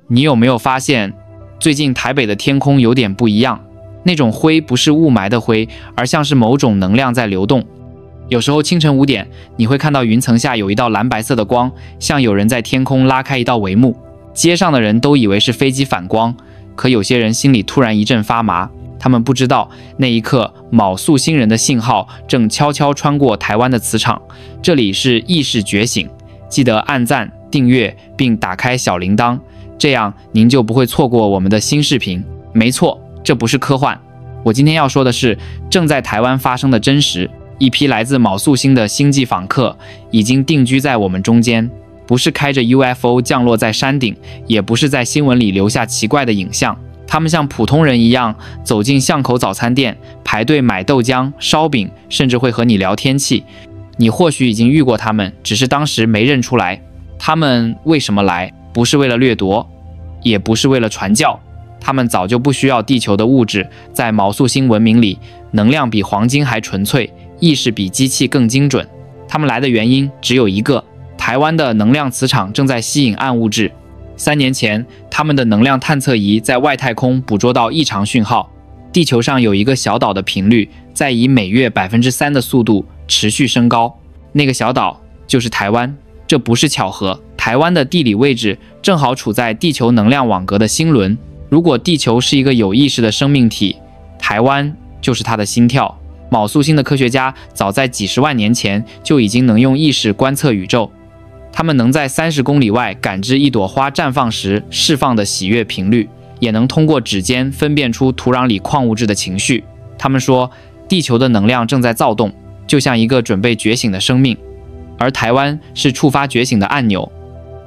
你有没有发现，最近台北的天空有点不一样？那种灰不是雾霾的灰，而像是某种能量在流动。有时候清晨5点，你会看到云层下有一道蓝白色的光，像有人在天空拉开一道帷幕。街上的人都以为是飞机反光，可有些人心里突然一阵发麻。他们不知道，那一刻卯宿星人的信号正悄悄穿过台湾的磁场。这里是意识觉醒，记得按赞、订阅并打开小铃铛，这样您就不会错过我们的新视频。没错，这不是科幻。我今天要说的是正在台湾发生的真实。一批来自卯宿星的星际访客已经定居在我们中间，不是开着 UFO 降落在山顶，也不是在新闻里留下奇怪的影像。他们像普通人一样走进巷口早餐店，排队买豆浆、烧饼，甚至会和你聊天气。你或许已经遇过他们，只是当时没认出来。他们为什么来？不是为了掠夺，也不是为了传教。他们早就不需要地球的物质。在卯宿星文明里，能量比黄金还纯粹，意识比机器更精准。他们来的原因只有一个：台湾的能量磁场正在吸引暗物质。3年前，他们的能量探测仪在外太空捕捉到异常讯号。地球上有一个小岛的频率在以每月3%的速度持续升高，那个小岛就是台湾。这不是巧合，台湾的地理位置正好处在地球能量网格的心轮。如果地球是一个有意识的生命体，台湾就是它的心跳。卯宿星的科学家早在几十万年前就已经能用意识观测宇宙，他们能在30公里外感知一朵花绽放时释放的喜悦频率，也能通过指尖分辨出土壤里矿物质的情绪。他们说，地球的能量正在躁动，就像一个准备觉醒的生命，而台湾是触发觉醒的按钮。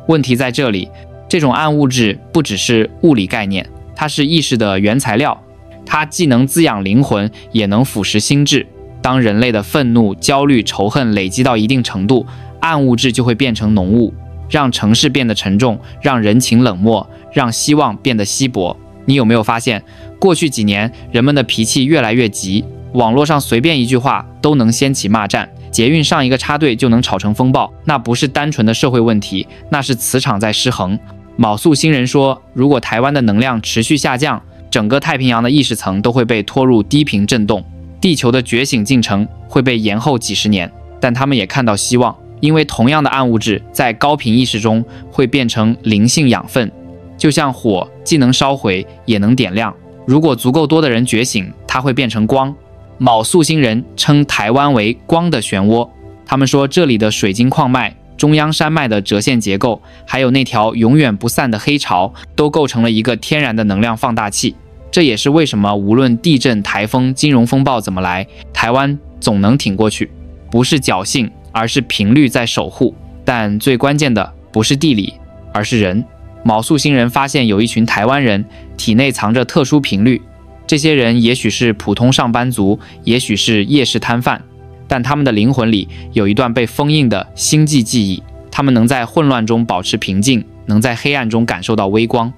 问题在这里，这种暗物质不只是物理概念，它是意识的原材料。它既能滋养灵魂，也能腐蚀心智。当人类的愤怒、焦虑、仇恨累积到一定程度，暗物质就会变成浓雾，让城市变得沉重，让人情冷漠，让希望变得稀薄。你有没有发现，过去几年人们的脾气越来越急，网络上随便一句话都能掀起骂战，捷运上一个插队就能吵成风暴。那不是单纯的社会问题，那是磁场在失衡。卯宿星人说，如果台湾的能量持续下降，整个太平洋的意识层都会被拖入低频震动，地球的觉醒进程会被延后几十年。但他们也看到希望，因为同样的暗物质在高频意识中会变成灵性养分，就像火既能烧毁也能点亮。如果足够多的人觉醒，它会变成光。卯宿星人称台湾为光的漩涡，他们说这里的水晶矿脉、中央山脉的折线结构，还有那条永远不散的黑潮，都构成了一个天然的能量放大器。这也是为什么无论地震、台风、金融风暴怎么来，台湾总能挺过去。不是侥幸，而是频率在守护。但最关键的不是地理，而是人。卯宿星人发现有一群台湾人体内藏着特殊频率，这些人也许是普通上班族，也许是夜市摊贩，但他们的灵魂里有一段被封印的星际记忆。他们能在混乱中保持平静，能在黑暗中感受到微光。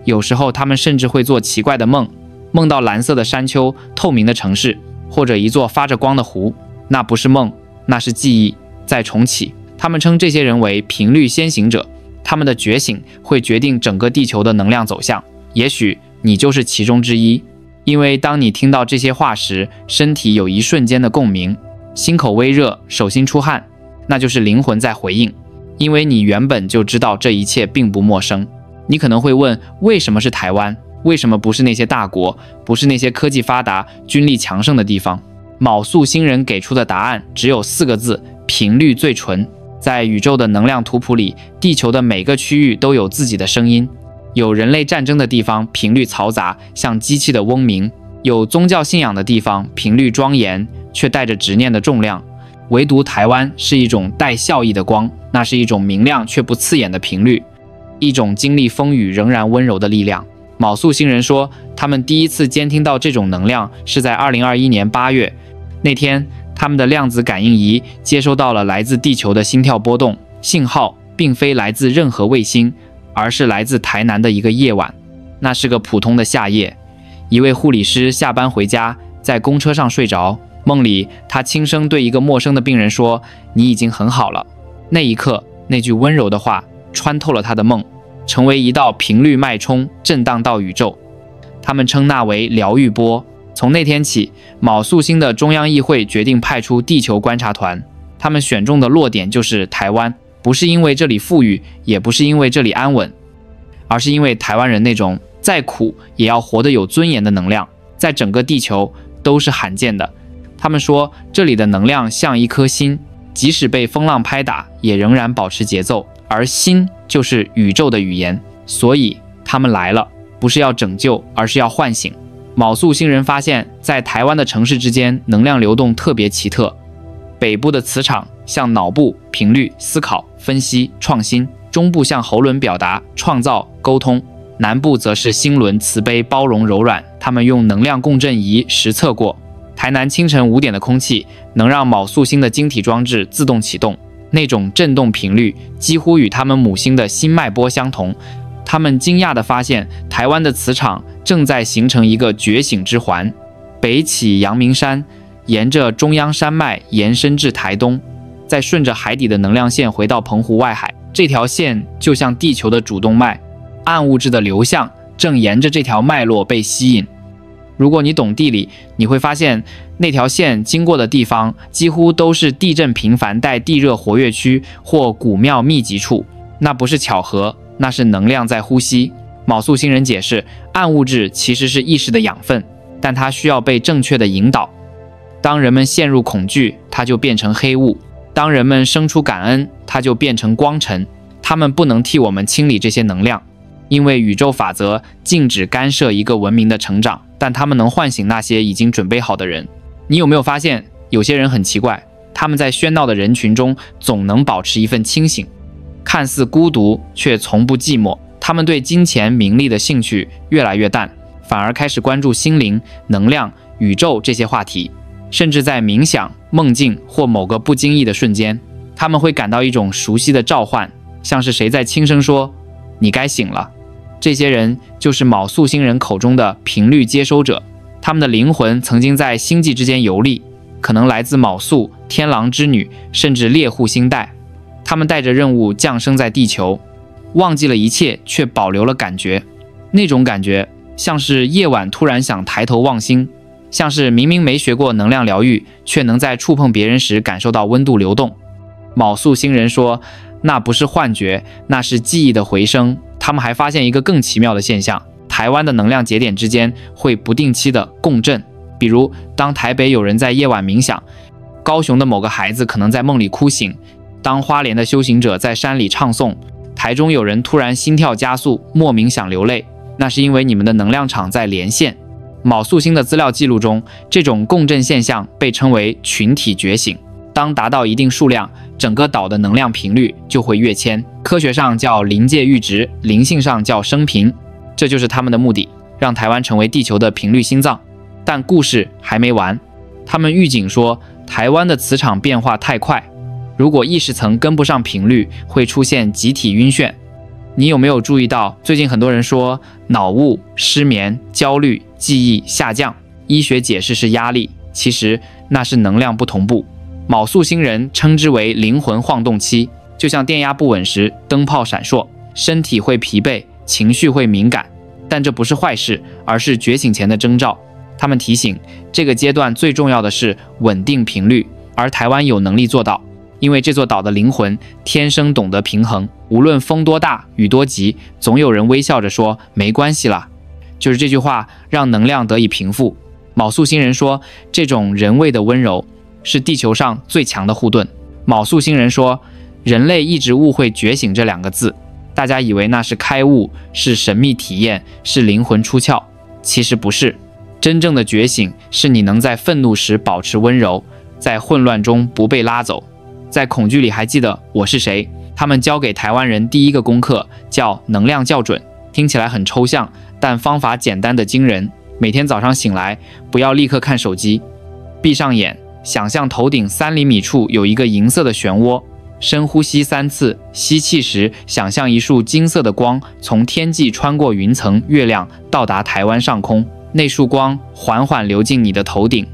有时候他们甚至会做奇怪的梦，梦到蓝色的山丘、透明的城市，或者一座发着光的湖。那不是梦，那是记忆在重启。他们称这些人为频率先行者，他们的觉醒会决定整个地球的能量走向。也许你就是其中之一，因为当你听到这些话时，身体有一瞬间的共鸣，心口微热，手心出汗，那就是灵魂在回应。因为你原本就知道这一切并不陌生。你可能会问，为什么是台湾？为什么不是那些大国，不是那些科技发达、军力强盛的地方？卯宿星人给出的答案只有4个字：频率最纯。在宇宙的能量图谱里，地球的每个区域都有自己的声音。有人类战争的地方，频率嘈杂，像机器的嗡鸣；有宗教信仰的地方，频率庄严，却带着执念的重量。唯独台湾是一种带笑意的光，那是一种明亮却不刺眼的频率，一种经历风雨仍然温柔的力量。卯宿星人说，他们第一次监听到这种能量是在2021年8月。那天，他们的量子感应仪接收到了来自地球的心跳波动信号，并非来自任何卫星，而是来自台南的一个夜晚。那是个普通的夏夜，一位护理师下班回家，在公车上睡着。梦里，他轻声对一个陌生的病人说：“你已经很好了。”那一刻，那句温柔的话穿透了他的梦。成为一道频率脉冲，震荡到宇宙。他们称那为疗愈波。从那天起，卯宿星的中央议会决定派出地球观察团，他们选中的落点就是台湾，不是因为这里富裕，也不是因为这里安稳，而是因为台湾人那种再苦也要活得有尊严的能量，在整个地球都是罕见的。他们说这里的能量像一颗心，即使被风浪拍打，也仍然保持节奏，而心就是宇宙的语言。所以他们来了，不是要拯救，而是要唤醒。卯宿星人发现，在台湾的城市之间，能量流动特别奇特。北部的磁场像脑部频率、思考、分析、创新；中部像喉轮表达、创造、沟通；南部则是心轮慈悲、包容、柔软。他们用能量共振仪实测过，台南清晨5点的空气能让卯宿星的晶体装置自动启动，那种振动频率几乎与他们母星的心脉波相同。他们惊讶地发现，台湾的磁场正在形成一个觉醒之环，北起阳明山，沿着中央山脉延伸至台东，再顺着海底的能量线回到澎湖外海。这条线就像地球的主动脉，暗物质的流向正沿着这条脉络被吸引。如果你懂地理，你会发现那条线经过的地方几乎都是地震频繁带地热活跃区或古庙密集处，那不是巧合，那是能量在呼吸。卯宿星人解释，暗物质其实是意识的养分，但它需要被正确的引导。当人们陷入恐惧，它就变成黑雾；当人们生出感恩，它就变成光尘。它们不能替我们清理这些能量，因为宇宙法则禁止干涉一个文明的成长，但它们能唤醒那些已经准备好的人。你有没有发现，有些人很奇怪，他们在喧闹的人群中总能保持一份清醒，看似孤独，却从不寂寞。他们对金钱、名利的兴趣越来越淡，反而开始关注心灵、能量、宇宙这些话题。甚至在冥想、梦境或某个不经意的瞬间，他们会感到一种熟悉的召唤，像是谁在轻声说：“你该醒了。”这些人就是卯宿星人口中的频率接收者，他们的灵魂曾经在星际之间游历，可能来自卯宿、天狼之女，甚至猎户星带。他们带着任务降生在地球，忘记了一切，却保留了感觉。那种感觉像是夜晚突然想抬头望星，像是明明没学过能量疗愈，却能在触碰别人时感受到温度流动。卯宿星人说，那不是幻觉，那是记忆的回声。他们还发现一个更奇妙的现象，台湾的能量节点之间会不定期的共振。比如当台北有人在夜晚冥想，高雄的某个孩子可能在梦里哭醒；当花莲的修行者在山里唱诵，台中有人突然心跳加速，莫名想流泪，那是因为你们的能量场在连线。卯宿星的资料记录中，这种共振现象被称为群体觉醒。当达到一定数量，整个岛的能量频率就会跃迁，科学上叫临界阈值，灵性上叫升频。这就是他们的目的，让台湾成为地球的频率心脏。但故事还没完，他们预警说，台湾的磁场变化太快，如果意识层跟不上频率，会出现集体晕眩。你有没有注意到，最近很多人说脑雾、失眠、焦虑、记忆下降，医学解释是压力，其实那是能量不同步。卯宿星人称之为灵魂晃动期，就像电压不稳时灯泡闪烁，身体会疲惫，情绪会敏感，但这不是坏事，而是觉醒前的征兆。他们提醒，这个阶段最重要的是稳定频率，而台湾有能力做到，因为这座岛的灵魂天生懂得平衡，无论风多大雨多急，总有人微笑着说没关系啦。就是这句话让能量得以平复。卯宿星人说，这种人味的温柔是地球上最强的护盾。卯宿星人说，人类一直误会觉醒这2个字，大家以为那是开悟，是神秘体验，是灵魂出窍，其实不是。真正的觉醒是你能在愤怒时保持温柔，在混乱中不被拉走，在恐惧里还记得我是谁。他们教给台湾人第一个功课叫能量校准，听起来很抽象，但方法简单的惊人。每天早上醒来，不要立刻看手机，闭上眼，想象头顶3厘米处有一个银色的漩涡，深呼吸3次，吸气时想象一束金色的光从天际穿过云层、月亮到达台湾上空，那束光缓缓流进你的头顶，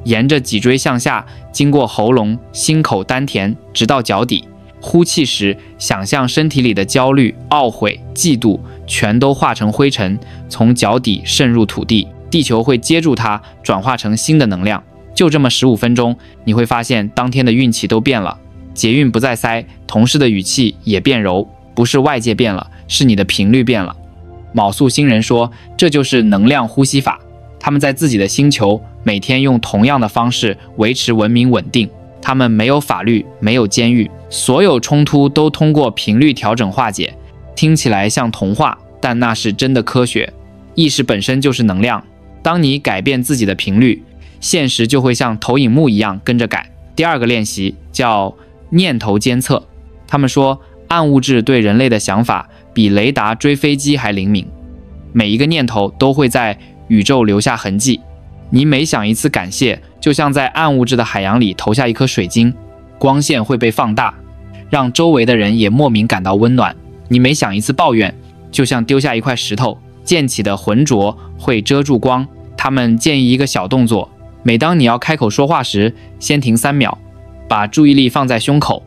沿着脊椎向下，经过喉咙、心口、丹田，直到脚底。呼气时，想象身体里的焦虑、懊悔、嫉妒全都化成灰尘，从脚底渗入土地，地球会接住它，转化成新的能量。就这么15分钟，你会发现当天的运气都变了，捷运不再塞，同事的语气也变柔，不是外界变了，是你的频率变了。卯宿星人说，这就是能量呼吸法。他们在自己的星球每天用同样的方式维持文明稳定，他们没有法律，没有监狱，所有冲突都通过频率调整化解。听起来像童话，但那是真的科学。意识本身就是能量，当你改变自己的频率，现实就会像投影幕一样跟着改。第二个练习叫念头监测。他们说，暗物质对人类的想法比雷达追飞机还灵敏，每一个念头都会在宇宙留下痕迹。你每想一次感谢，就像在暗物质的海洋里投下一颗水晶，光线会被放大，让周围的人也莫名感到温暖。你每想一次抱怨，就像丢下一块石头，溅起的浑浊会遮住光。他们建议一个小动作，每当你要开口说话时，先停3秒，把注意力放在胸口。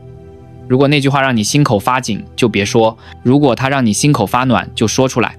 如果那句话让你心口发紧，就别说；如果它让你心口发暖，就说出来。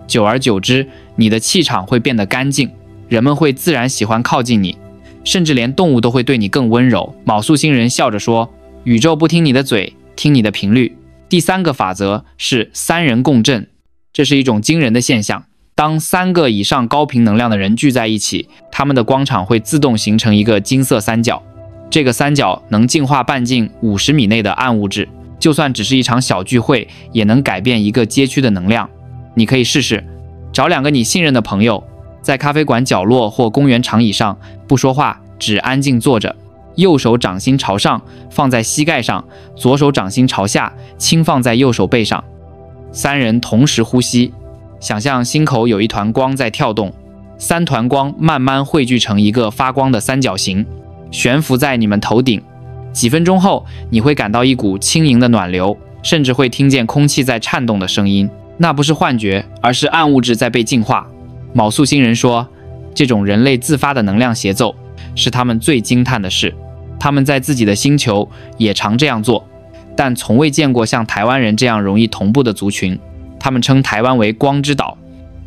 久而久之，你的气场会变得干净，人们会自然喜欢靠近你，甚至连动物都会对你更温柔。卯宿星人笑着说，宇宙不听你的嘴，听你的频率。第3个法则是3人共振，这是一种惊人的现象。当3个以上高频能量的人聚在一起，他们的光场会自动形成一个金色三角，这个三角能净化半径50米内的暗物质，就算只是一场小聚会，也能改变一个街区的能量。你可以试试，找2个你信任的朋友，在咖啡馆角落或公园长椅上，不说话，只安静坐着，右手掌心朝上，放在膝盖上，左手掌心朝下，轻放在右手背上。3人同时呼吸，想象心口有一团光在跳动，3团光慢慢汇聚成一个发光的三角形，悬浮在你们头顶。几分钟后，你会感到一股轻盈的暖流，甚至会听见空气在颤动的声音。那不是幻觉，而是暗物质在被净化。卯宿星人说，这种人类自发的能量协奏是他们最惊叹的事。他们在自己的星球也常这样做，但从未见过像台湾人这样容易同步的族群。他们称台湾为光之岛，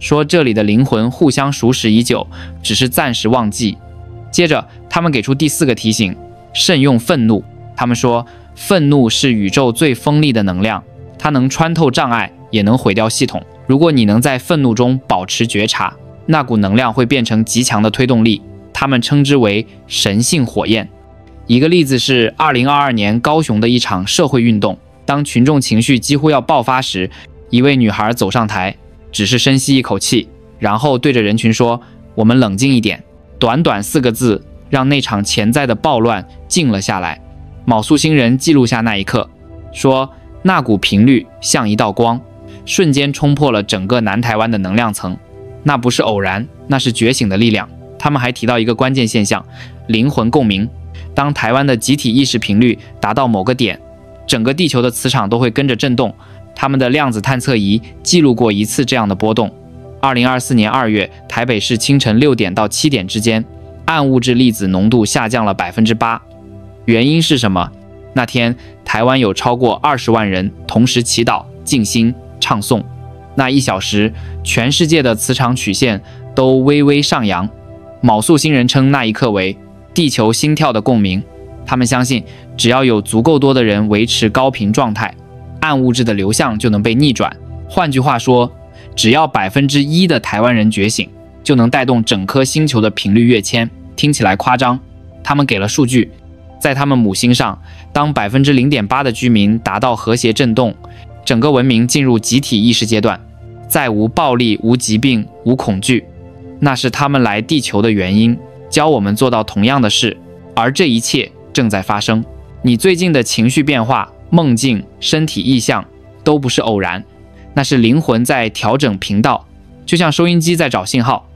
说这里的灵魂互相熟识已久，只是暂时忘记。接着他们给出第4个提醒，慎用愤怒。他们说，愤怒是宇宙最锋利的能量，它能穿透障碍，也能毁掉系统。如果你能在愤怒中保持觉察，那股能量会变成极强的推动力，他们称之为神性火焰。一个例子是2022年高雄的一场社会运动，当群众情绪几乎要爆发时，一位女孩走上台，只是深吸一口气，然后对着人群说，我们冷静一点。短短4个字，让那场潜在的暴乱静了下来。卯宿星人记录下那一刻，说那股频率像一道光，瞬间冲破了整个南台湾的能量层。那不是偶然，那是觉醒的力量。他们还提到一个关键现象，灵魂共鸣。当台湾的集体意识频率达到某个点，整个地球的磁场都会跟着震动。他们的量子探测仪记录过1次这样的波动。2024年2月，台北市清晨6点到7点之间，暗物质粒子浓度下降了8%。原因是什么？那天台湾有超过20万人同时祈祷、静心、唱诵。那1小时，全世界的磁场曲线都微微上扬。卯宿星人称那一刻为地球心跳的共鸣。他们相信，只要有足够多的人维持高频状态，暗物质的流向就能被逆转。换句话说，只要1%的台湾人觉醒，就能带动整颗星球的频率跃迁。听起来夸张，他们给了数据。在他们母星上，当0.8%的居民达到和谐振动，整个文明进入集体意识阶段，再无暴力、无疾病、无恐惧。那是他们来地球的原因，教我们做到同样的事，而这一切正在发生。你最近的情绪变化、梦境、身体意象都不是偶然，那是灵魂在调整频道，就像收音机在找信号。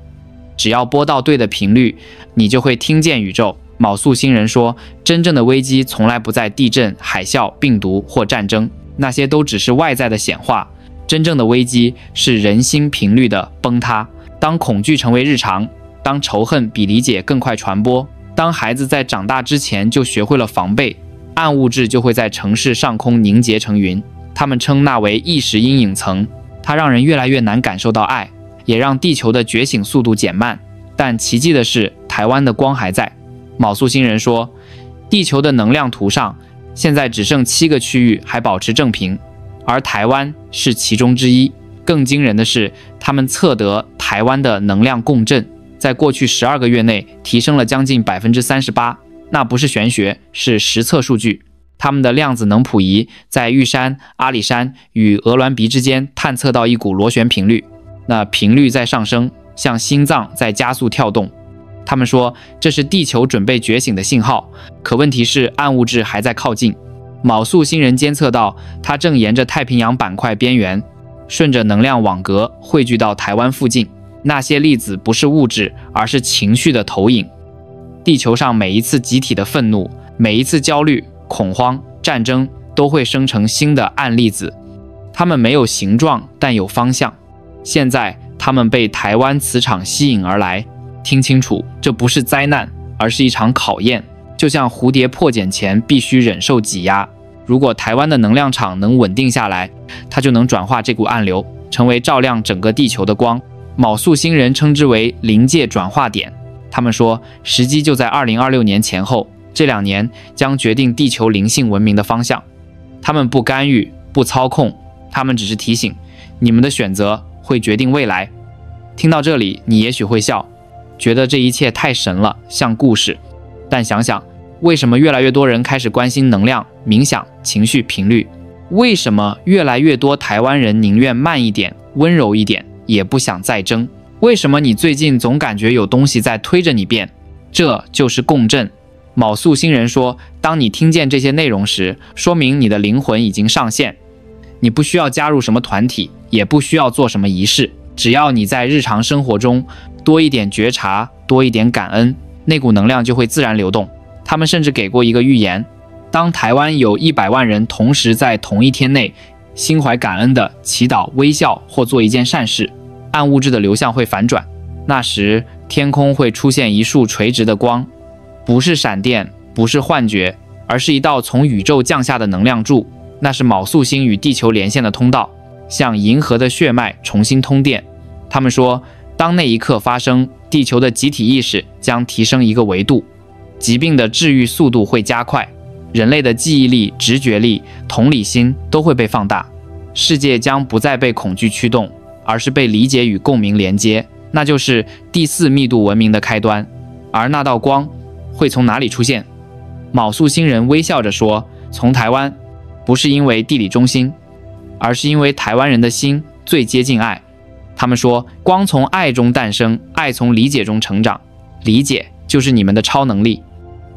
只要播到对的频率，你就会听见宇宙。卯宿星人说，真正的危机从来不在地震、海啸、病毒或战争，那些都只是外在的显化。真正的危机是人心频率的崩塌。当恐惧成为日常，当仇恨比理解更快传播，当孩子在长大之前就学会了防备，暗物质就会在城市上空凝结成云。他们称那为意识阴影层，它让人越来越难感受到爱，也让地球的觉醒速度减慢。但奇迹的是，台湾的光还在。卯宿星人说，地球的能量图上现在只剩7个区域还保持正平，而台湾是其中之一。更惊人的是，他们测得台湾的能量共振在过去12个月内提升了将近38%，那不是玄学，是实测数据。他们的量子能谱仪在玉山、阿里山与鹅銮鼻之间探测到一股螺旋频率，那频率在上升，像心脏在加速跳动。他们说这是地球准备觉醒的信号，可问题是暗物质还在靠近。卯宿星人监测到它正沿着太平洋板块边缘，顺着能量网格汇聚到台湾附近。那些粒子不是物质，而是情绪的投影。地球上每一次集体的愤怒，每一次焦虑、恐慌、战争，都会生成新的暗粒子。它们没有形状，但有方向。现在它们被台湾磁场吸引而来。听清楚，这不是灾难，而是一场考验。就像蝴蝶破茧前必须忍受挤压，如果台湾的能量场能稳定下来，它就能转化这股暗流，成为照亮整个地球的光。卯宿星人称之为临界转化点。他们说，时机就在2026年前后，这2年将决定地球灵性文明的方向。他们不干预，不操控，他们只是提醒，你们的选择会决定未来。听到这里，你也许会笑，觉得这一切太神了，像故事。但想想，为什么越来越多人开始关心能量、冥想、情绪频率？为什么越来越多台湾人宁愿慢一点、温柔一点，也不想再争？为什么你最近总感觉有东西在推着你变？这就是共振。卯宿星人说，当你听见这些内容时，说明你的灵魂已经上线。你不需要加入什么团体，也不需要做什么仪式，只要你在日常生活中多一点觉察，多一点感恩，那股能量就会自然流动。他们甚至给过一个预言，当台湾有100万人同时在同一天内心怀感恩的祈祷、微笑或做一件善事，暗物质的流向会反转。那时天空会出现一束垂直的光，不是闪电，不是幻觉，而是一道从宇宙降下的能量柱。那是卯宿星与地球连线的通道，像银河的血脉重新通电。他们说，当那一刻发生，地球的集体意识将提升一个维度，疾病的治愈速度会加快，人类的记忆力、直觉力、同理心都会被放大，世界将不再被恐惧驱动，而是被理解与共鸣连接。那就是第4密度文明的开端。而那道光会从哪里出现？卯宿星人微笑着说，从台湾，不是因为地理中心，而是因为台湾人的心最接近爱。他们说，光从爱中诞生，爱从理解中成长，理解就是你们的超能力。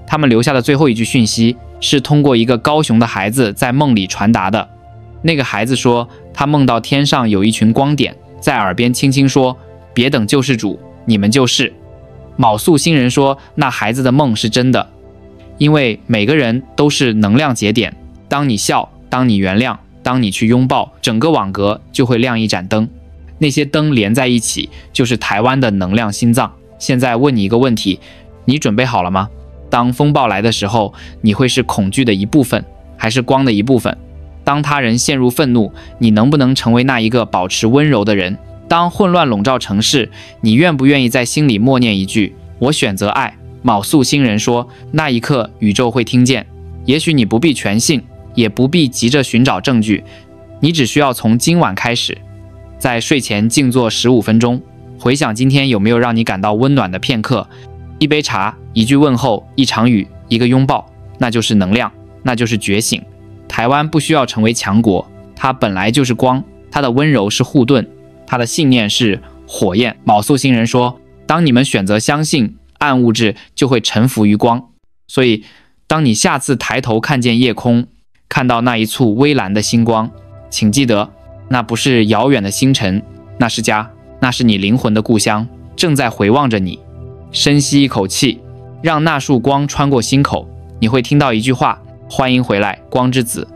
他们留下的最后一句讯息是通过一个高雄的孩子在梦里传达的。那个孩子说，他梦到天上有一群光点在耳边轻轻说，别等救世主，你们就是。卯宿星人说，那孩子的梦是真的，因为每个人都是能量节点。当你笑，当你原谅，当你去拥抱，整个网格就会亮一盏灯。那些灯连在一起，就是台湾的能量心脏。现在问你一个问题，你准备好了吗？当风暴来的时候，你会是恐惧的一部分，还是光的一部分？当他人陷入愤怒，你能不能成为那一个保持温柔的人？当混乱笼罩城市，你愿不愿意在心里默念一句，我选择爱？卯宿星人说，那一刻宇宙会听见。也许你不必全信，也不必急着寻找证据，你只需要从今晚开始，在睡前静坐15分钟，回想今天有没有让你感到温暖的片刻。一杯茶，一句问候，一场雨，一个拥抱，那就是能量，那就是觉醒。台湾不需要成为强国，它本来就是光，它的温柔是护盾，它的信念是火焰。卯宿星人说，当你们选择相信，暗物质就会臣服于光。所以当你下次抬头看见夜空，看到那一簇微蓝的星光，请记得，那不是遥远的星辰，那是家，那是你灵魂的故乡，正在回望着你。深吸一口气，让那束光穿过心口，你会听到一句话，欢迎回来，光之子。